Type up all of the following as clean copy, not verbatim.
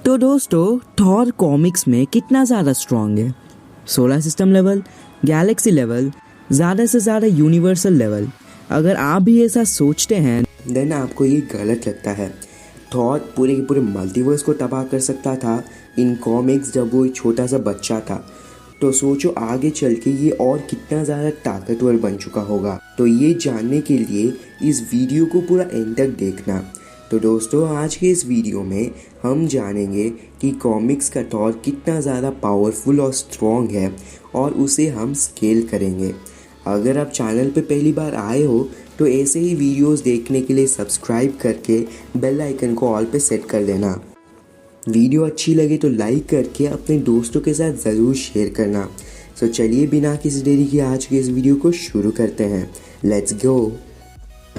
तो दोस्तों, Thor comics में कितना ज़्यादा स्ट्रॉन्ग है? Solar system level, Galaxy level, ज़्यादा से ज़्यादा यूनिवर्सल लेवल। अगर आप भी ऐसा सोचते हैं देन आपको ये गलत लगता है। थॉर पूरे के पूरे मल्टीवर्स को तबाह कर सकता था इन कॉमिक्स जब वो एक छोटा सा बच्चा था। तो सोचो आगे चल के ये और कितना ज़्यादा ताकतवर बन चुका होगा। तो ये जानने के लिए इस वीडियो को पूरा एंड तक देखना। तो दोस्तों, आज के इस वीडियो में हम जानेंगे कि कॉमिक्स का थॉर कितना ज़्यादा पावरफुल और स्ट्रॉन्ग है और उसे हम स्केल करेंगे। अगर आप चैनल पे पहली बार आए हो तो ऐसे ही वीडियोस देखने के लिए सब्सक्राइब करके बेल आइकन को ऑल पे सेट कर देना। वीडियो अच्छी लगे तो लाइक करके अपने दोस्तों के साथ ज़रूर शेयर करना। तो चलिए बिना किसी देरी के आज के इस वीडियो को शुरू करते हैं। Let's go.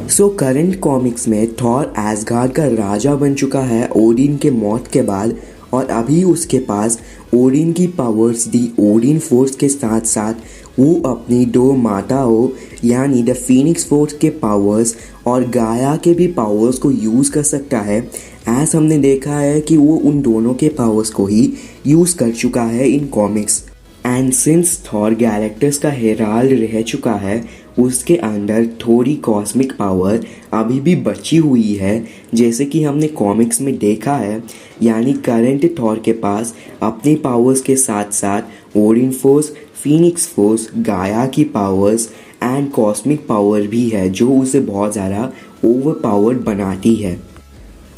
So current comics में थॉर एसगार्ड का राजा बन चुका है ओडिन के मौत के बाद, और अभी उसके पास ओडिन की पावर्स दी ओडिन फोर्स के साथ साथ वो अपनी दो माताओं यानी द फीनिक्स फोर्स के पावर्स और गाया के भी पावर्स को यूज़ कर सकता है। ऐस हमने देखा है कि वो उन दोनों के पावर्स को ही यूज़ कर चुका है इन comics. And since Thor Galactus का हेराल्ड रह चुका है, उसके अंदर थोड़ी कॉस्मिक पावर अभी भी बची हुई है, जैसे कि हमने कॉमिक्स में देखा है। यानी करंट थॉर के पास अपनी पावर्स के साथ साथ ओडिन फोर्स, फीनिक्स फोर्स, गाया की पावर्स एंड कॉस्मिक पावर भी है, जो उसे बहुत ज़्यादा ओवर पावर्ड बनाती है।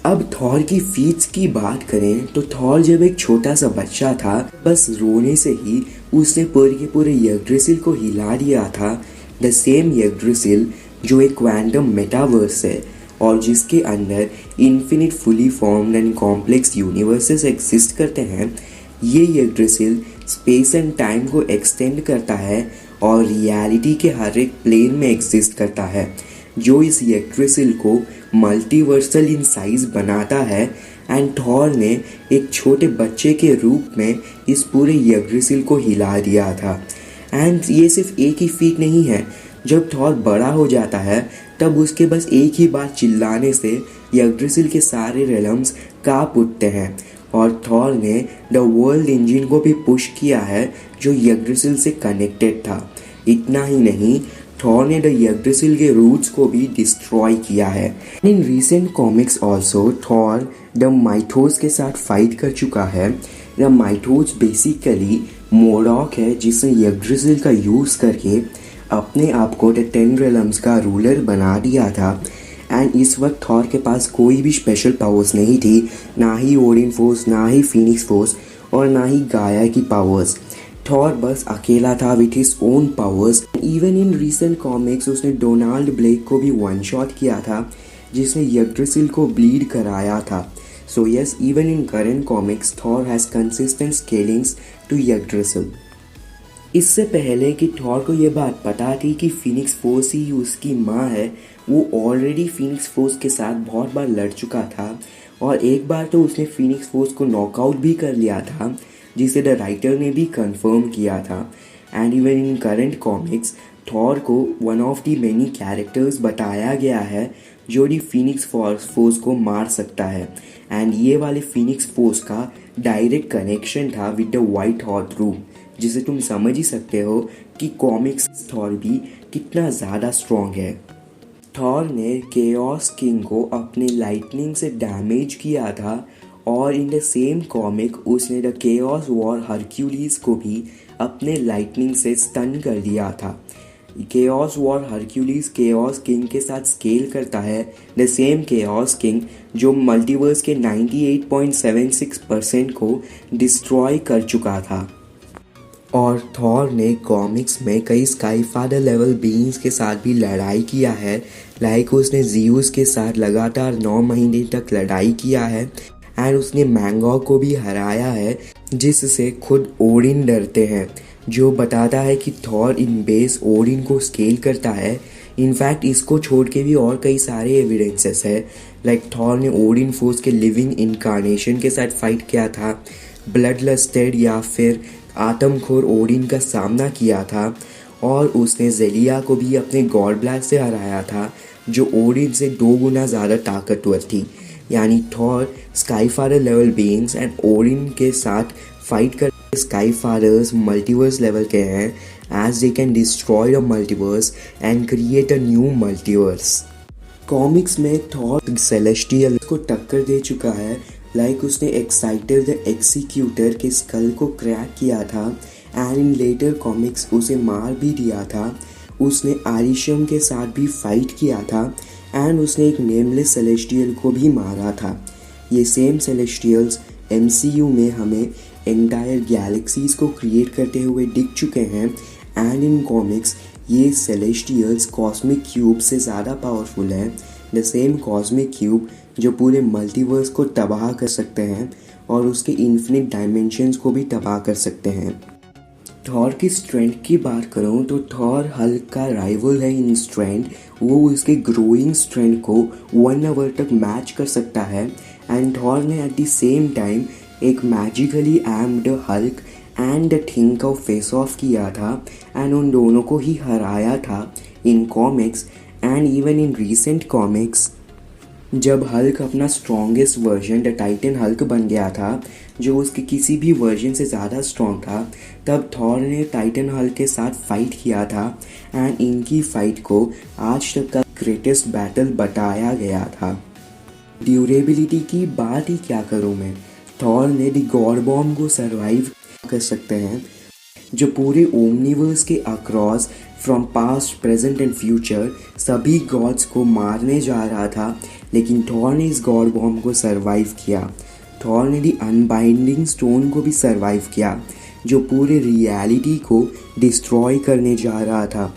अब थॉर की फीट्स की बात करें तो थॉर जब एक छोटा सा बच्चा था, बस रोने से ही उसने पूरे के पूरे यग्ड्रासिल को हिला दिया था। द सेम यग्ड्रासिल जो एक क्वांटम मेटावर्स है और जिसके अंदर infinite fully formed and complex universes exist करते हैं। ये यग्ड्रासिल स्पेस एंड टाइम को एक्सटेंड करता है और रियलिटी के हर एक प्लेन में एग्जिस्ट करता है, जो इस यग्ड्रासिल को मल्टीवर्सल इन साइज बनाता है। एंड थॉर ने एक छोटे बच्चे के रूप में इस पूरे यग्ड्रासिल को हिला दिया था। एंड ये सिर्फ एक ही फीट नहीं है, जब थॉर बड़ा हो जाता है तब उसके बस एक ही बार चिल्लाने से यग्ड्रासिल के सारे रेलम्स कांप उठते हैं। और थॉर ने द वर्ल्ड इंजन को भी पुश किया है जो यग्ड्रासिल से कनेक्टेड था। इतना ही नहीं, थॉर ने द यग्ड्रासिल के रूट्स को भी डिस्ट्रॉय किया है। In recent comics also Thor the Mythos के साथ फाइट कर चुका है। द माइथोस बेसिकली मोरॉक है जिसने यग्ड्रासिल का यूज़ करके अपने आप को द 10 रेलम्स का रूलर बना दिया था। एंड इस वक्त थॉर के पास कोई भी स्पेशल पावर्स नहीं थी, ना ही ओडिन फोर्स, ना ही फीनिक्स फोर्स और ना ही गाया की पावर्स। थॉर बस अकेला था with his own powers. Even in recent comics उसने डोनाल्ड ब्लेक को भी वन शॉट किया था, जिसने यग्ड्रासिल को ब्लीड कराया था। So yes, even in current comics Thor has consistent scalings to Yggdrasil. इससे पहले कि थॉर को ये बात पता थी कि फीनिक्स फोर्स ही उसकी माँ है, वो ऑलरेडी फीनिक्स फोर्स के साथ बहुत बार लड़ चुका था और एक बार तो उसने फीनिक्स फोर्स को नॉकआउट भी कर लिया था, जिसे द राइटर ने भी कंफर्म किया था। And even in current comics Thor को one of the many characters बताया गया है जो दी फीनिक्स फोर्स को मार सकता है। एंड ये वाले फीनिक्स फोर्स का डायरेक्ट कनेक्शन था with the white horse room, जिसे तुम समझ ही सकते हो कि कॉमिक्स थॉर भी कितना ज़्यादा स्ट्रॉन्ग है। थॉर ने केओस किंग को अपने लाइटनिंग से डैमेज किया था और इन द सेम कॉमिक उसने द केओस वॉर हरक्यूलिस को भी अपने लाइटनिंग से स्टन कर दिया था। Chaos war Hercules chaos king के साथ स्केल करता है, द सेम केओस किंग जो मल्टीवर्स के 98.76% को डिस्ट्रॉय कर चुका था। और थॉर ने कॉमिक्स में कई स्काई फादर लेवल बीइंग्स के साथ भी लड़ाई किया है। लाइक उसने ज़ीउस के साथ लगातार 9 महीने तक लड़ाई किया है एंड उसने मैंगॉग को भी हराया है, जिससे खुद ओडिन डरते हैं, जो बताता है कि थॉर इन बेस ओडिन को स्केल करता है। इनफैक्ट इसको छोड़ के भी और कई सारे एविडेंसेस है। लाइक थॉर ने ओडिन फोर्स के लिविंग इनकारनेशन के साथ फाइट किया था, ब्लड लस्टेड या फिर आत्मखोर ओडिन का सामना किया था, और उसने जेलिया को भी अपने गॉड ब्लैस्ट से हराया था, जो ओडिन से 2 गुना ज़्यादा ताकतवर थी। यानी Thor Skyfire level beings and Orin के साथ फाइट कर स्काईफायर्स मल्टीवर्स लेवल के हैं as they can destroy the multiverse and create a new multiverse. Comics में थॉर सेलेस्टियल को टक्कर दे चुका है, लाइक उसने एक्साइटर द एक्सिक्यूटर के स्कल को क्रैक किया था एंड इन लेटर कॉमिक्स उसे मार भी दिया था। उसने आरिशम के साथ भी फाइट किया था एंड उसने एक नेमलेस सेलेस्टियल को भी मारा था। ये सेम सेलेस्टियल्स MCU में हमें एंटायर गैलेक्सीज को क्रिएट करते हुए दिख चुके हैं एंड इन कॉमिक्स ये सेलेस्टियल्स कॉस्मिक क्यूब से ज़्यादा पावरफुल है, द सेम कॉस्मिक क्यूब जो पूरे मल्टीवर्स को तबाह कर सकते हैं और उसके इन्फिनिट डायमेंशंस को भी तबाह कर सकते हैं। थॉर की स्ट्रेंथ की बात करूं तो थॉर हल्क का राइवल है इन स्ट्रेंथ। वो उसके ग्रोइंग स्ट्रेंथ को 1 आवर तक मैच कर सकता है एंड थॉर ने एट द सेम टाइम एक magically aimed Hulk and the thing को फेस ऑफ किया था एंड उन दोनों को ही हराया था इन comics and even in recent comics. जब हल्क अपना strongest version the Titan Hulk बन गया था, जो उसके किसी भी वर्जन से ज़्यादा स्ट्रॉन्ग था, तब थॉर ने टाइटन हल्क के साथ फाइट किया था एंड इनकी फाइट को आज तक का ग्रेटेस्ट बैटल बताया गया था। ड्यूरेबिलिटी की बात ही क्या करूँ मैं, थॉर ने द गॉड बॉम्ब को सर्वाइव कर सकते हैं जो पूरे ओमनिवर्स के across from past present and future सभी गॉड्स को मारने जा रहा था, लेकिन थॉर ने इस गॉड बॉम्ब को सर्वाइव किया। थॉर ने दी अनबाइंडिंग स्टोन को भी सर्वाइव किया जो पूरे रियलिटी को डिस्ट्रॉय करने जा रहा था।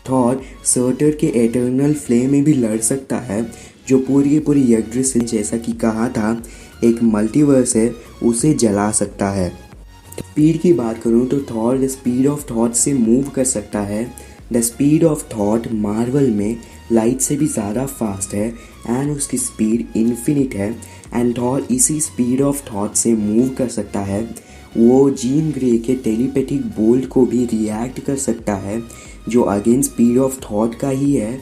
थॉर सर्टर के एटर्नल फ्लेम में भी लड़ सकता है जो पूरी यग्ड्रासिल जैसा कि कहा था एक मल्टीवर्स है उसे जला सकता है। स्पीड की बात करूं तो Thor the speed of thought से मूव कर सकता है। The speed of thought Marvel में लाइट से भी ज़्यादा फास्ट है एंड उसकी स्पीड इन्फिनिट है एंड थॉर इसी स्पीड ऑफ थॉट से मूव कर सकता है। वो जीन ग्रे के टेलीपैथिक बोल्ट को भी रिएक्ट कर सकता है जो अगेन स्पीड ऑफ थॉट का ही है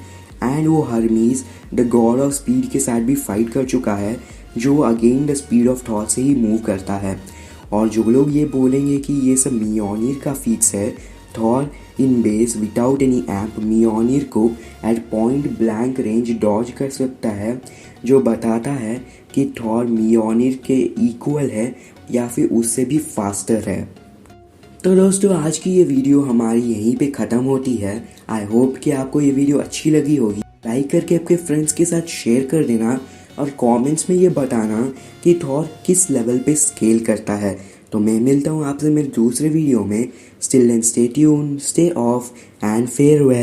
एंड वो Hermes the God of speed के साथ भी फाइट कर चुका है जो again the speed of thought से ही मूव करता है। और जो लोग ये बोलेंगे कि ये सब मियोनिर का फीट्स है, Thor in base without any ऐप मियोनिर को at point blank range dodge कर सकता है, जो बताता है कि थॉर मियोनिर के इक्वल है या फिर उससे भी फास्टर है। तो दोस्तों आज की ये वीडियो हमारी यहीं पे ख़त्म होती है। आई होप कि आपको ये वीडियो अच्छी लगी होगी। लाइक करके आपके फ्रेंड्स के साथ शेयर कर देना और कमेंट्स में ये बताना कि थॉर किस लेवल पे स्केल करता है। तो मैं मिलता हूँ आपसे मेरे दूसरे वीडियो में। Still and stay tune, stay of and farewell.